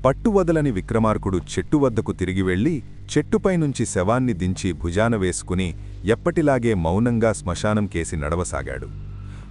పట్టువదలని విక్రమార్కుడు చెట్టు వద్దకు తిరిగి వెళ్లి చెట్టుపైనుంచి శవాన్ని దించి భుజాన వేసుకుని ఎప్పటిలాగే మౌనంగా శ్మశానం కేసి నడవసాగాడు.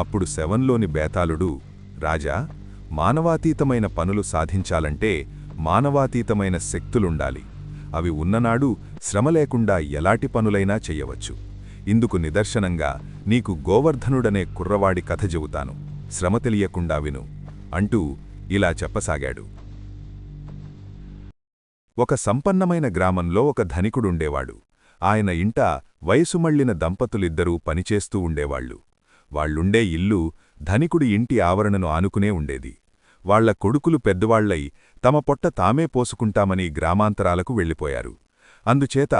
అప్పుడు శవంలోని బేతాళుడు, రాజా, మానవాతీతమైన పనులు సాధించాలంటే మానవాతీతమైన శక్తులుండాలి. అవి ఉన్ననాడు శ్రమ లేకుండా ఎలాంటి పనులైనా చెయ్యవచ్చు. ఇందుకు నిదర్శనంగా నీకు గోవర్ధనుడనే కుర్రవాడి కథ చెబుతాను, శ్రమ తెలియకుండా విను అంటూ ఇలా చెప్పసాగాడు. ఒక సంపన్నమైన గ్రామంలో ఒక ధనికుడుండేవాడు. ఆయన ఇంట వయసుమళ్లిన దంపతులిద్దరూ పనిచేస్తూ ఉండేవాళ్లు. వాళ్లుండే ఇల్లు ధనికుడి ఇంటి ఆవరణను ఆనుకునే ఉండేది. వాళ్ల కొడుకులు పెద్దవాళ్లై తమ పొట్ట తామే పోసుకుంటామని గ్రామాంతరాలకు వెళ్ళిపోయారు. అందుచేత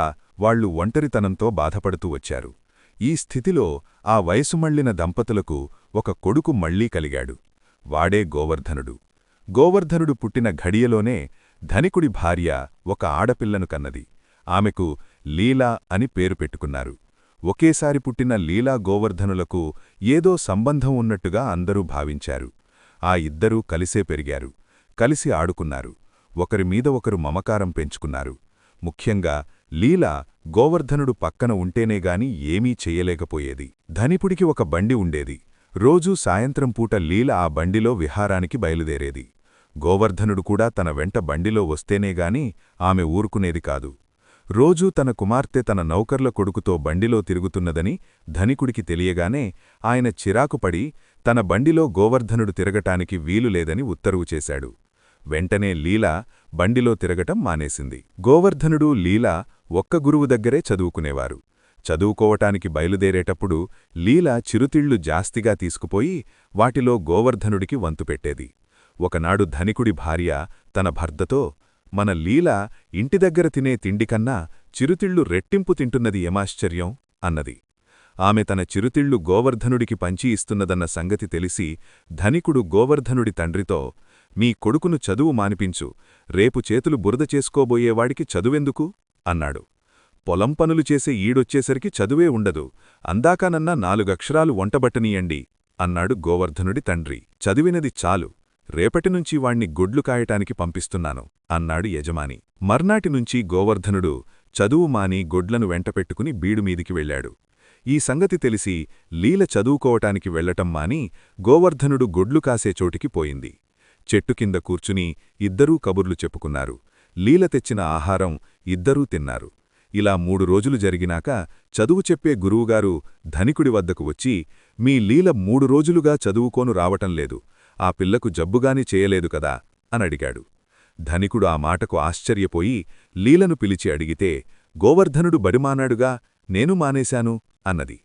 వాళ్లు ఒంటరితనంతో బాధపడుతూ వచ్చారు. ఈ స్థితిలో ఆ వయసుమళ్లిన దంపతులకు ఒక కొడుకు మళ్లీ కలిగాడు. వాడే గోవర్ధనుడు. గోవర్ధనుడు పుట్టిన ఘడియలోనే ధనికుడి భార్య ఒక ఆడపిల్లను కన్నది. ఆమెకు లీలా అని పేరు పెట్టుకున్నారు. ఒకేసారి పుట్టిన లీలా గోవర్ధనులకు ఏదో సంబంధం ఉన్నట్టుగా అందరూ భావించారు. ఆ ఇద్దరూ కలిసే పెరిగారు, కలిసి ఆడుకున్నారు, ఒకరిమీద ఒకరు మమకారం పెంచుకున్నారు. ముఖ్యంగా లీలా గోవర్ధనుడు పక్కన ఉంటేనేగాని ఏమీ చెయ్యలేకపోయేది. ధనికుడికి ఒక బండి ఉండేది. రోజూ సాయంత్రం పూట లీల ఆ బండిలో విహారానికి బయలుదేరేది. గోవర్ధనుడు కూడా తన వెంట బండిలో వస్తేనేగాని ఆమె ఊరుకునేది కాదు. రోజూ తన కుమార్తె తన నౌకర్ల కొడుకుతో బండిలో తిరుగుతున్నదని ధనికుడికి తెలియగానే ఆయన చిరాకుపడి తన బండిలో గోవర్ధనుడు తిరగటానికి వీలులేదని ఉత్తర్వు చేశాడు. వెంటనే లీల బండిలో తిరగటం మానేసింది. గోవర్ధనుడు లీల ఒక్క గురువు దగ్గరే చదువుకునేవారు. చదువుకోవటానికి బయలుదేరేటప్పుడు లీల చిరుతిళ్లు జాస్తిగా తీసుకుపోయి వాటిలో గోవర్ధనుడికి వంతుపెట్టేది. ఒకనాడు ధనికుడి భార్య తన భర్తతో, మన లీల ఇంటిదగ్గర తినే తిండికన్నా చిరుతిళ్లు రెట్టింపు తింటున్నది ఏమాశ్చర్యం అన్నది. ఆమె తన చిరుతిళ్లు గోవర్ధనుడికి పంచి ఇస్తున్నదన్న సంగతి తెలిసి ధనికుడు గోవర్ధనుడి తండ్రితో, మీ కొడుకును చదువు మానిపించు, రేపు చేతులు బురద చేసుకోబోయేవాడికి చదువెందుకు అన్నాడు. పొలం పనులు చేసే ఈడొచ్చేసరికి చదువే ఉండదు, అందాకానన్నా 4 అక్షరాలు వంటబట్టనీయండి అన్నాడు గోవర్ధనుడి తండ్రి. చదివినది చాలు, రేపటినుంచి వాణ్ణి గొడ్లు కాయటానికి పంపిస్తున్నాను అన్నాడు యజమాని. మర్నాటినుంచి గోవర్ధనుడు చదువు మాని గొడ్లను వెంటపెట్టుకుని బీడుమీదికి వెళ్లాడు. ఈ సంగతి తెలిసి లీల చదువుకోవటానికి వెళ్లటం మాని గోవర్ధనుడు గొడ్లు కాసే చోటికి పోయింది. చెట్టుకింద కూర్చుని ఇద్దరూ కబుర్లు చెప్పుకున్నారు. లీల తెచ్చిన ఆహారం ఇద్దరూ తిన్నారు. ఇలా 3 రోజులు జరిగినాక చదువు చెప్పే గురువుగారు ధనికుడి వద్దకు వచ్చి, మీ లీల 3 రోజులుగా చదువుకోను రావటంలేదు, ఆ పిల్లకు జబ్బుగాని చేయలేదు కదా అనడిగాడు. ధనికుడు ఆ మాటకు ఆశ్చర్యపోయి లీలను పిలిచి అడిగితే, గోవర్ధనుడు బడిమానాడుగా, నేను మానేశాను అన్నది.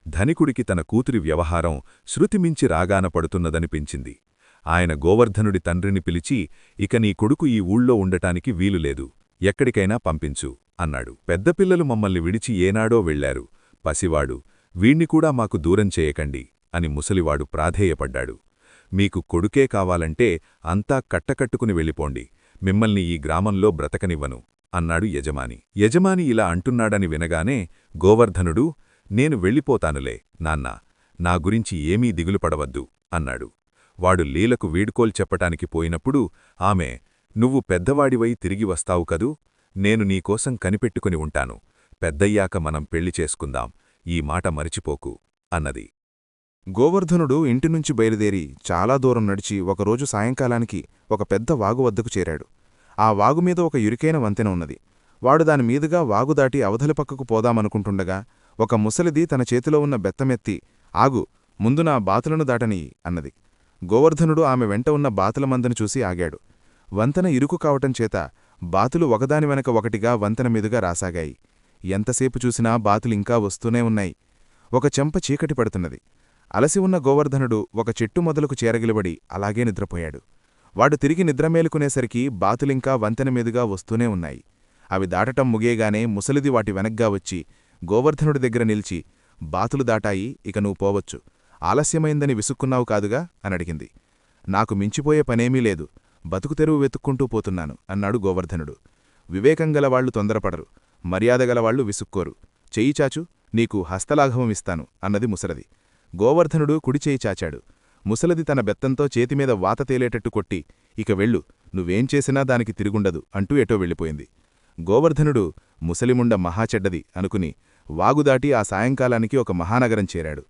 ధనికుడికి తన కూతురి వ్యవహారం శృతిమించి రాగాన పడుతున్నదనిపించింది. ఆయన గోవర్ధనుడి తండ్రిని పిలిచి, ఇక నీ కొడుకు ఈ ఊళ్ళో ఉండటానికి వీలులేదు, ఎక్కడికైనా పంపించు అన్నాడు. పెద్దపిల్లలు మమ్మల్ని విడిచి ఏనాడో వెళ్లారు, పసివాడు, వీణ్ణి కూడా మాకు దూరం చేయకండి అని ముసలివాడు ప్రాధేయపడ్డాడు. మీకు కొడుకే కావాలంటే అంతా కట్టకట్టుకుని వెళ్ళిపోండి, మిమ్మల్ని ఈ గ్రామంలో బ్రతకనివ్వను అన్నాడు యజమాని. యజమాని ఇలా అంటున్నాడని వినగానే గోవర్ధనుడు, నేను వెళ్ళిపోతానులే నాన్నా, నా గురించి ఏమీ దిగులుపడవద్దు అన్నాడు. వాడు లీలకు వీడ్కోలు చెప్పటానికి పోయినప్పుడు ఆమె, నువ్వు పెద్దవాడివై తిరిగి వస్తావు కదూ, నేను నీకోసం కనిపెట్టుకుని ఉంటాను, పెద్దయ్యాక మనం పెళ్లి చేసుకుందాం, ఈ మాట మరిచిపోకు అన్నది. గోవర్ధనుడు ఇంటినుంచి బయలుదేరి చాలా దూరం నడిచి ఒకరోజు సాయంకాలానికి ఒక పెద్ద వాగు వద్దకు చేరాడు. ఆ వాగుమీద ఒక ఇరుకైన వంతెన ఉన్నది. వాడు దానిమీదుగా వాగు దాటి అవతలి పక్కకు పోదామనుకుంటుండగా ఒక ముసలిది తన చేతిలో ఉన్న బెత్తమెత్తి, ఆగు, ముందు నా బాతులను దాటని అన్నది. గోవర్ధనుడు ఆమె వెంట ఉన్న బాతుల మందను చూసి ఆగాడు. వంతెన ఇరుకు కావటం చేత బాతులు ఒకదాని వెనక ఒకటిగా వంతెన మీదుగా రాసాగాయి. ఎంతసేపు చూసినా బాతులింకా వస్తూనే ఉన్నాయి. ఒక చెంప చీకటి పడుతున్నది. అలసి ఉన్న గోవర్ధనుడు ఒక చెట్టు మొదలకు చేరగిలబడి అలాగే నిద్రపోయాడు. వాడు తిరిగి నిద్రమేలుకునేసరికి బాతులింకా వంతెన మీదుగా వస్తూనే ఉన్నాయి. అవి దాటటం ముగియగానే ముసలిది వాటి వెనగ్గా వచ్చి గోవర్ధనుడి దగ్గర నిలిచి, బాతులు దాటాయి, ఇక నువ్వు పోవచ్చు, ఆలస్యమైందని విసుక్కున్నావు కాదుగా అనడిగింది. నాకు మించిపోయే పనేమీ లేదు, బతుకుతెరువు వెతుక్కుంటూ పోతున్నాను అన్నాడు గోవర్ధనుడు. వివేకంగలవాళ్లు తొందరపడరు, మర్యాదగలవాళ్లు విసుక్కోరు, చెయ్యిచాచు, నీకు హస్తలాఘవమిస్తాను అన్నది ముసలది. గోవర్ధనుడు కుడిచేయి చాచాడు. ముసలది తన బెత్తంతో చేతిమీద వాత తేలేటట్టు కొట్టి, ఇక వెళ్ళు, నువ్వేం చేసినా దానికి తిరుగుండదు అంటూ ఎటో వెళ్ళిపోయింది. గోవర్ధనుడు ముసలిముండ మహాచెడ్డది అనుకుని వాగుదాటి ఆ సాయంకాలానికి ఒక మహానగరం చేరాడు.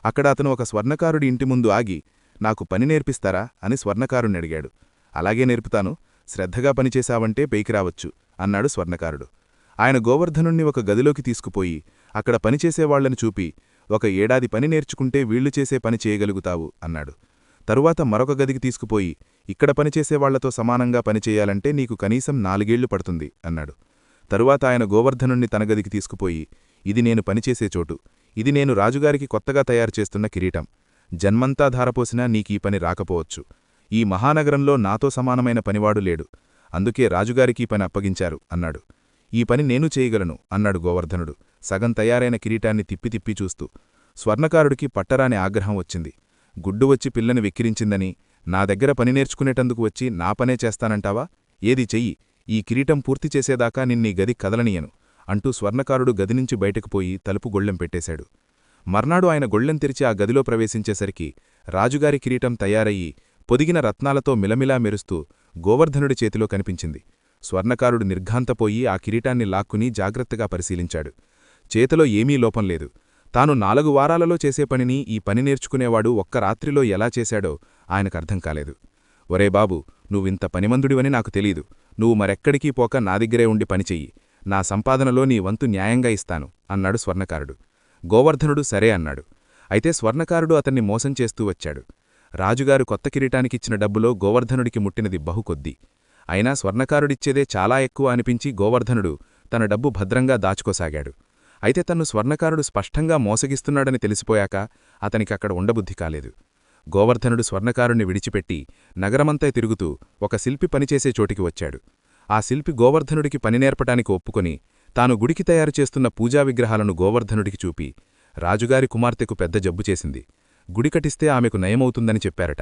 అక్కడ అతను ఒక స్వర్ణకారుడి ఇంటి ముందు ఆగి, నాకు పని నేర్పిస్తారా అని స్వర్ణకారుణ్ణి అడిగాడు. అలాగే నేర్పుతాను, శ్రద్ధగా పనిచేశావంటే పైకిరావచ్చు అన్నాడు స్వర్ణకారుడు. ఆయన గోవర్ధనుణ్ణి ఒక గదిలోకి తీసుకుపోయి అక్కడ పనిచేసేవాళ్లను చూపి, 1 ఏడాది పని నేర్చుకుంటే వీళ్లు చేసే పని చేయగలుగుతావు అన్నాడు. తరువాత మరొక గదికి తీసుకుపోయి, ఇక్కడ పనిచేసేవాళ్లతో సమానంగా పనిచేయాలంటే నీకు కనీసం 4 ఏళ్లు పడుతుంది అన్నాడు. తరువాత ఆయన గోవర్ధనుణ్ణి తన గదికి తీసుకుపోయి, ఇది నేను పనిచేసే చోటు, ఇది నేను రాజుగారికి కొత్తగా తయారుచేస్తున్న కిరీటం, జన్మంతా ధారపోసినా నీకీ పని రాకపోవచ్చు. ఈ మహానగరంలో నాతో సమానమైన పనివాడు లేడు, అందుకే రాజుగారికి పని అప్పగించారు అన్నాడు. ఈ పని నేను చేయగలను అన్నాడు గోవర్ధనుడు సగం తయారైన కిరీటాన్ని తిప్పి తిప్పి చూస్తూ. స్వర్ణకారుడికి పట్టరాని ఆగ్రహం వచ్చింది. గుడ్డు వచ్చి పిల్లని వెక్కిరించిందని, నా దగ్గర పని నేర్చుకునేటందుకు వచ్చి నా పనే చేస్తానంటావా? ఏది చెయ్యి, ఈ కిరీటం పూర్తి చేసేదాకా నిన్నీ గది కదలనీయను అంటూ స్వర్ణకారుడు గదినుంచి బయటకు పోయి తలుపు గొళ్ళెం పెట్టేశాడు. మర్నాడు ఆయన గొళ్ళెం తెరిచి ఆ గదిలో ప్రవేశించేసరికి రాజుగారి కిరీటం తయారయ్యి పొదిగిన రత్నాలతో మిలమిలా మెరుస్తూ గోవర్ధనుడి చేతిలో కనిపించింది. స్వర్ణకారుడు నిర్ఘాంతపోయి ఆ కిరీటాన్ని లాక్కుని జాగ్రత్తగా పరిశీలించాడు. చేతిలో ఏమీ లోపం లేదు. తాను 4 వారాలలో చేసే పనిని ఈ పని నేర్చుకునేవాడు ఒక్క రాత్రిలో ఎలా చేశాడో ఆయనకర్థం కాలేదు. ఒరే బాబూ, నువ్వింత పనిమందుడివని నాకు తెలీదు. నువ్వు మరెక్కడికీ పోక నా దగ్గరే ఉండి పనిచెయ్యి. నా సంపాదనలో నీ వంతు న్యాయంగా ఇస్తాను అన్నాడు స్వర్ణకారుడు. గోవర్ధనుడు సరే అన్నాడు. అయితే స్వర్ణకారుడు అతన్ని మోసం చేస్తూ వచ్చాడు. రాజుగారు కొత్త కిరీటానికిచ్చిన డబ్బులో గోవర్ధనుడికి ముట్టినది బహుకొద్ది. అయినా స్వర్ణకారుడిచ్చేదే చాలా ఎక్కువ అనిపించి గోవర్ధనుడు తన డబ్బు భద్రంగా దాచుకోసాగాడు. అయితే తన్ను స్వర్ణకారుడు స్పష్టంగా మోసగిస్తున్నాడని తెలిసిపోయాక అతనికక్కడ ఉండబుద్ధి కాలేదు. గోవర్ధనుడు స్వర్ణకారుణ్ణి విడిచిపెట్టి నగరమంతా తిరుగుతూ ఒక శిల్పి పనిచేసే చోటికి వచ్చాడు. ఆ శిల్పి గోవర్ధనుడికి పని నేర్పటానికి ఒప్పుకొని తాను గుడికి తయారుచేస్తున్న పూజా విగ్రహాలను గోవర్ధనుడికి చూపి, రాజుగారి కుమార్తెకు పెద్ద జబ్బు చేసింది, గుడి కట్టిస్తే ఆమెకు నయమవుతుందని చెప్పారట.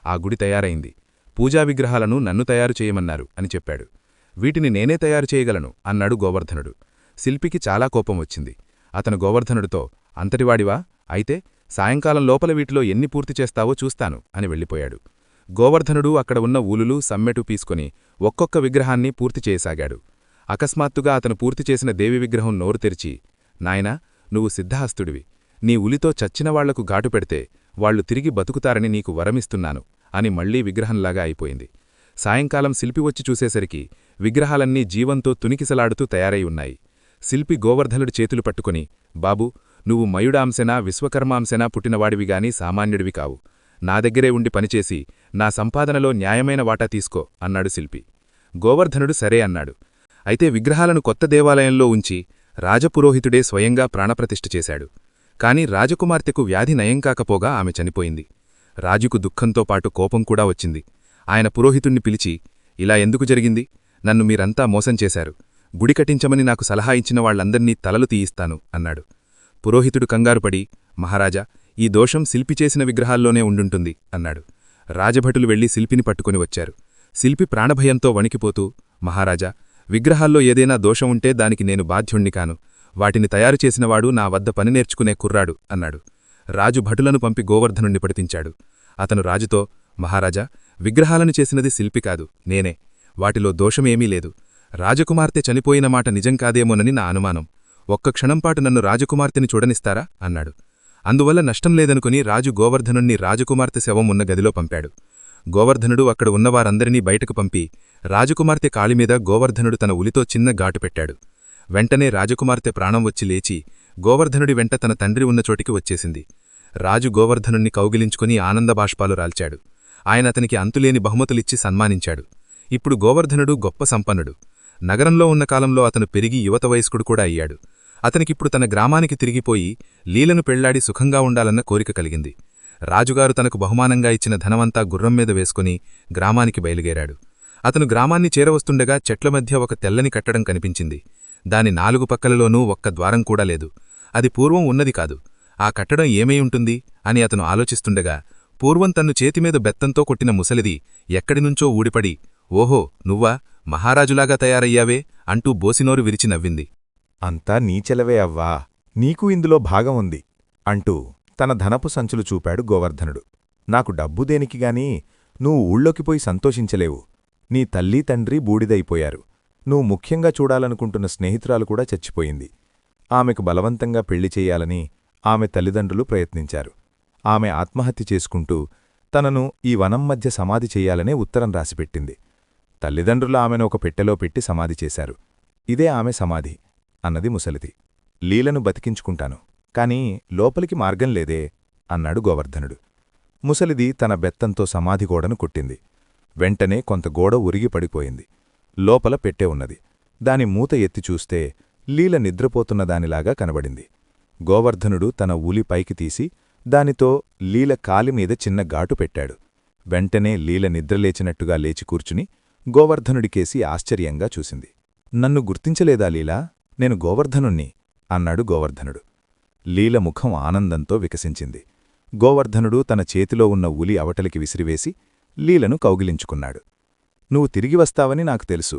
ఆ గుడి తయారైంది. పూజా విగ్రహాలను నన్ను తయారు చేయమన్నారు అని చెప్పాడు. వీటిని నేనే తయారు చేయగలను అన్నాడు గోవర్ధనుడు. శిల్పికి చాలా కోపం వచ్చింది. అతను గోవర్ధనుడితో, అంతటివాడివా? అయితే సాయంకాలం లోపల వీటిలో ఎన్ని పూర్తి చేస్తావో చూస్తాను అని వెళ్ళిపోయాడు. గోవర్ధనుడు అక్కడ ఉన్న ఊలులు సమ్మెటు పీసుకొని ఒక్కొక్క విగ్రహాన్ని పూర్తి చేయసాగాడు. అకస్మాత్తుగా అతను పూర్తిచేసిన దేవి విగ్రహం నోరు తెరిచి, నాయనా, నువ్వు సిద్ధహస్తుడివి, నీ ఉలితో చచ్చినవాళ్లకు ఘాటు పెడితే వాళ్లు తిరిగి బతుకుతారని నీకు వరమిస్తున్నాను అని మళ్లీ విగ్రహంలాగా అయిపోయింది. సాయంకాలం శిల్పి వచ్చి చూసేసరికి విగ్రహాలన్నీ జీవంతో తునికిసలాడుతూ తయారై ఉన్నాయి. శిల్పి గోవర్ధనుడి చేతులు పట్టుకుని, బాబూ, నువ్వు మయుడాంశనా విశ్వకర్మాంశనా పుట్టినవాడివిగాని సామాన్యుడివి కావు. నా దగ్గరే ఉండి పనిచేసి నా సంపాదనలో న్యాయమైన వాటా తీసుకో అన్నాడు శిల్పి. గోవర్ధనుడు సరే అన్నాడు. అయితే విగ్రహాలను కొత్త దేవాలయంలో ఉంచి రాజపురోహితుడే స్వయంగా ప్రాణప్రతిష్ఠ చేశాడు. కాని రాజకుమార్తెకు వ్యాధి నయం కాకపోగా ఆమె చనిపోయింది. రాజుకు దుఃఖంతో పాటు కోపం కూడా వచ్చింది. ఆయన పురోహితుణ్ణి పిలిచి, ఇలా ఎందుకు జరిగింది? నన్ను మీరంతా మోసం చేశారు. గుడి కట్టించమని నాకు సలహా ఇచ్చిన వాళ్లందర్నీ తలలు తీయిస్తాను అన్నాడు. పురోహితుడు కంగారుపడి, మహారాజా, ఈ దోషం శిల్పి చేసిన విగ్రహాల్లోనే ఉండుంటుంది అన్నాడు. రాజభటులు వెళ్లి శిల్పిని పట్టుకుని వచ్చారు. శిల్పి ప్రాణభయంతో వణికిపోతూ, మహారాజా, విగ్రహాల్లో ఏదైనా దోషం ఉంటే దానికి నేను బాధ్యుణ్ణి కాను. వాటిని తయారుచేసినవాడు నా వద్ద పని నేర్చుకునే కుర్రాడు అన్నాడు. రాజు భటులను పంపి గోవర్ధనుణ్ణి పడితించాడు. అతను రాజుతో, మహారాజా, విగ్రహాలను చేసినది శిల్పి కాదు, నేనే. వాటిలో దోషమేమీ లేదు. రాజకుమార్తె చనిపోయిన మాట నిజం కాదేమోనని నా అనుమానం. ఒక్క క్షణంపాటు నన్ను రాజకుమార్తెని చూడనిస్తారా అన్నాడు. అందువల్ల నష్టం లేదనుకుని రాజు గోవర్ధనుణ్ణి రాజకుమార్తె శవం ఉన్న గదిలో పంపాడు. గోవర్ధనుడు అక్కడ ఉన్నవారందరినీ బయటకు పంపి రాజకుమార్తె కాలిమీద గోవర్ధనుడు తన ఉలితో చిన్న ఘాటు పెట్టాడు. వెంటనే రాజకుమార్తె ప్రాణం వచ్చి లేచి గోవర్ధనుడి వెంట తన తండ్రి ఉన్న చోటికి వచ్చేసింది. రాజు గోవర్ధనుణ్ణి కౌగిలించుకుని ఆనందబాష్పాలు రాల్చాడు. ఆయన అతనికి అంతులేని బహుమతులిచ్చి సన్మానించాడు. ఇప్పుడు గోవర్ధనుడు గొప్ప సంపన్నుడు. నగరంలో ఉన్న కాలంలో అతను పెరిగి యువత వయస్కుడు కూడా అయ్యాడు. అతనికిప్పుడు తన గ్రామానికి తిరిగిపోయి లీలను పెళ్లాడి సుఖంగా ఉండాలన్న కోరిక కలిగింది. రాజుగారు తనకు బహుమానంగా ఇచ్చిన ధనమంతా గుర్రం మీద వేసుకుని గ్రామానికి బయలుదేరాడు. అతను గ్రామాన్ని చేరవస్తుండగా చెట్ల మధ్య ఒక తెల్లని కట్టడం కనిపించింది. దాని 4 పక్కలలోనూ ఒక్క ద్వారం కూడా లేదు. అది పూర్వం ఉన్నది కాదు. ఆ కట్టడం ఏమై ఉంటుంది అని అతను ఆలోచిస్తుండగా పూర్వం తన్ను చేతిమీద బెత్తంతో కొట్టిన ముసలిది ఎక్కడినుంచో ఊడిపడి, ఓహో, నువ్వా, మహారాజులాగా తయారయ్యావే అంటూ బోసినోరు విరిచి నవ్వింది. అంతా నీచెలవే అవ్వా, నీకు ఇందులో భాగం ఉంది అంటూ తన ధనపు సంచులు చూపాడు గోవర్ధనుడు. నాకు డబ్బు దేనికిగాని, నువ్వు ఊళ్ళోకి పోయి సంతోషించలేవు. నీ తల్లి తండ్రి బూడిదైపోయారు. నువ్వు ముఖ్యంగా చూడాలనుకుంటున్న స్నేహితురాలు కూడా చచ్చిపోయింది. ఆమెకు బలవంతంగా పెళ్లి చెయ్యాలని ఆమె తల్లిదండ్రులు ప్రయత్నించారు. ఆమె ఆత్మహత్య చేసుకుంటూ తనను ఈ వనం మధ్య సమాధి చెయ్యాలనే ఉత్తరం రాసిపెట్టింది. తల్లిదండ్రులు ఆమెను ఒక పెట్టెలో పెట్టి సమాధి చేశారు. ఇదే ఆమె సమాధి అన్నది ముసలిది. లీలను బతికించుకుంటాను, కాని లోపలికి మార్గం లేదే అన్నాడు గోవర్ధనుడు. ముసలిది తన బెత్తంతో సమాధి గోడను కొట్టింది. వెంటనే కొంత గోడ ఉరిగి పడిపోయింది. లోపల పెట్టె ఉన్నది. దాని మూత ఎత్తి చూస్తే లీల నిద్రపోతున్న దానిలాగా కనబడింది. గోవర్ధనుడు తన ఉలి పైకి తీసి దానితో లీల కాలిమీద చిన్న ఘాటు పెట్టాడు. వెంటనే లీల నిద్రలేచినట్టుగా లేచి కూర్చుని గోవర్ధనుడికేసి ఆశ్చర్యంగా చూసింది. నన్ను గుర్తించలేదా లీలా? నేను గోవర్ధనుణ్ణి అన్నాడు గోవర్ధనుడు. లీల ముఖం ఆనందంతో వికసించింది. గోవర్ధనుడు తన చేతిలో ఉన్న ఉలి అవటలికి విసిరివేసి లీలను కౌగిలించుకున్నాడు. నువ్వు తిరిగి వస్తావని నాకు తెలుసు.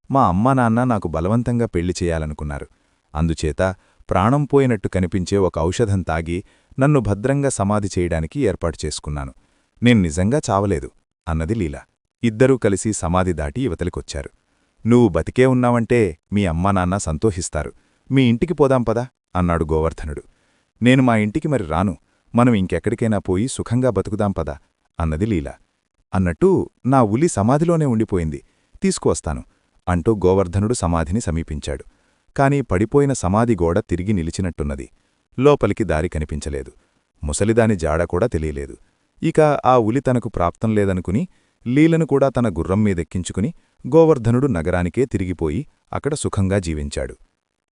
మా అమ్మా నాన్న నాకు బలవంతంగా పెళ్లి చేయాలనుకున్నారు. అందుచేత ప్రాణం పోయినట్టు కనిపించే ఒక ఔషధం తాగి నన్ను భద్రంగా సమాధి చేయడానికి ఏర్పాటు చేసుకున్నాను. నేను నిజంగా చావలేదు అన్నది లీల. ఇద్దరూ కలిసి సమాధి దాటి ఇవతలికొచ్చారు. నువ్వు బతికే ఉన్నావంటే మీ అమ్మా నాన్న సంతోషిస్తారు. మీ ఇంటికి పోదాం పదా అన్నాడు గోవర్ధనుడు. నేను మా ఇంటికి మరి రాను. మనం ఇంకెక్కడికైనా పోయి సుఖంగా బతుకుదాం పదా అన్నది లీల. అన్నట్టు నా ఉలి సమాధిలోనే ఉండిపోయింది, తీసుకువస్తాను అంటూ గోవర్ధనుడు సమాధిని సమీపించాడు. కాని పడిపోయిన సమాధి గోడ తిరిగి నిలిచినట్టున్నది. లోపలికి దారి కనిపించలేదు. ముసలిదాని జాడ కూడా తెలియలేదు. ఇక ఆ ఉలి తనకు ప్రాప్తం లేదనుకుని లీలను కూడా తన గుర్రం మీదెక్కించుకుని గోవర్ధనుడు నగరానికే తిరిగిపోయి అక్కడ సుఖంగా జీవించాడు.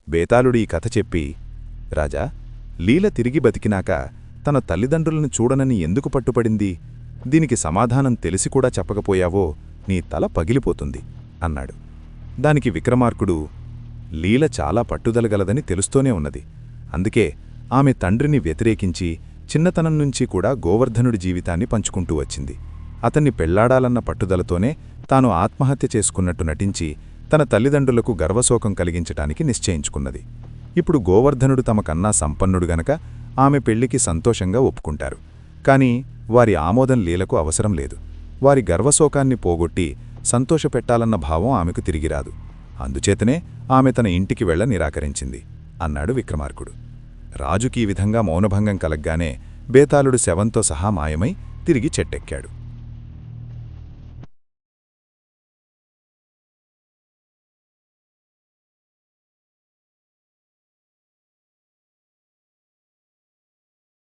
బేతాళుడు ఈ కథ చెప్పి, రాజా, లీల తిరిగి బతికినాక తన తల్లిదండ్రులను చూడనని ఎందుకు పట్టుపడింది? దీనికి సమాధానం తెలిసికూడా చెప్పకపోయావో నీ తల పగిలిపోతుంది అన్నాడు. దానికి విక్రమార్కుడు, లీల చాలా పట్టుదలగలదని తెలుస్తూనే ఉన్నది. అందుకే ఆమె తండ్రిని వ్యతిరేకించి చిన్నతనం నుంచి కూడా గోవర్ధనుడి జీవితాన్ని పంచుకుంటూ వచ్చింది. అతన్ని పెళ్లాడాలన్న పట్టుదలతోనే తాను ఆత్మహత్య చేసుకున్నట్టు నటించి తన తల్లిదండ్రులకు గర్వశోకం కలిగించటానికి నిశ్చయించుకున్నది. ఇప్పుడు గోవర్ధనుడు తమకన్నా సంపన్నుడు గనక ఆమె పెళ్లికి సంతోషంగా ఒప్పుకుంటారు. కాని వారి ఆమోదం లీలకు అవసరం లేదు. వారి గర్వశోకాన్ని పోగొట్టి సంతోషపెట్టాలన్న భావం ఆమెకు తిరిగిరాదు. అందుచేతనే ఆమె తన ఇంటికి వెళ్ల నిరాకరించింది అన్నాడు విక్రమార్కుడు. రాజుకీ విధంగా మౌనభంగం కలగ్గానే బేతాళుడు శవంతో సహా మాయమై తిరిగి చెట్టెక్కాడు.